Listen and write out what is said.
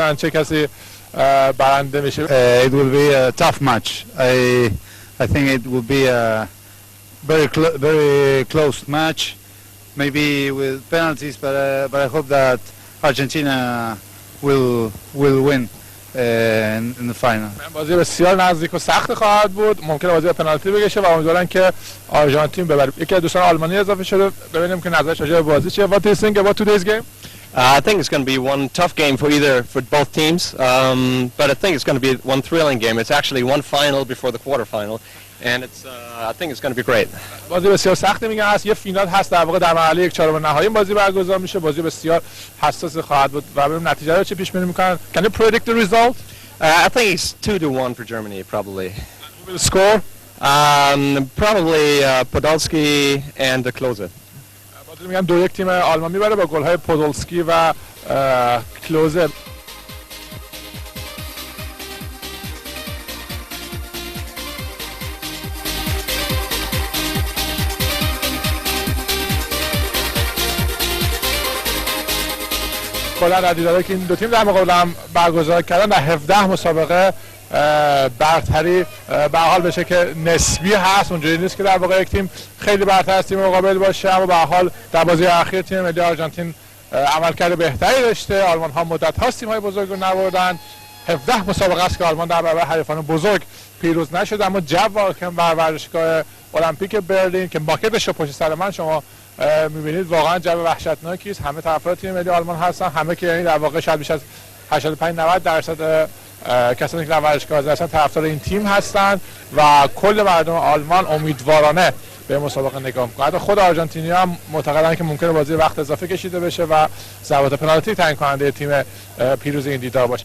چه کسی برنده میشه؟ It will be a tough match. I think it will be a very close match, maybe with penalties, but I hope that Argentina will win in the final. بازی بسیار نزدیک و سخت خواهد بود. ممکنه بازی به پنالتی بکشه و امیدوارم که آرژانتین ببره. یکی از دوستان آلمانی اضافه شده. ببینیم که نظرش راجع به بازی چیه. What do you think about today's game? I think it's going to be one tough game for both teams, but I think it's going to be one thrilling game. It's actually one final before the quarterfinal, and I think it's going to be great. بازی بسیار سختی میگن هست. یه فینال هست در واقع در مرحله یک چهارم نهایی بازی برگزار میشه. بازی بسیار حساس خواهد بود و ببینیم نتیجه رو چه پیش بینی میکنن. Can you predict the result? I think it's 2-1 for Germany probably. Who will score? Probably Podolski and Klose. بازی میگن 2-1 تیم آلمان میبره با گل‌های پودولسکی و کلوزه. کلا ردیداره که این دو تیم در مقابل هم برگزار کردن در 17 مسابقه برتری به حال بشه که نسبی هست، اونجوری نیست که در واقع یک تیم خیلی برتر از تیم مقابل باشه، اما به حال در بازی اخیر تیم ملی آرژانتین عملکرد بهتری داشته. آلمان ها مدت هاست تیم های بزرگ رو نبردن. 17 مسابقه است که آلمان در برابر حریفان بزرگ پیروز نشد، اما جو واقعا بر ورزشگاه المپیک برلین که ماکتش رو پشت سر من شما می‌بینید واقعا جو وحشتناکی است. همه طرفدار تیم ملی آلمان هستن، همه که یعنی در واقع شاید بیش از 85-90% کسانی که در ورزشگاه هستن طرفدار این تیم هستند و کل مردم آلمان امیدوارانه به مسابقه نگاه می‌کنند. حتی خود آرژانتینی‌ها هم معتقدند که ممکنه بازی وقت اضافه کشیده بشه و ضربات پنالتی تعیین کننده تیم پیروزی این دیدار باشه.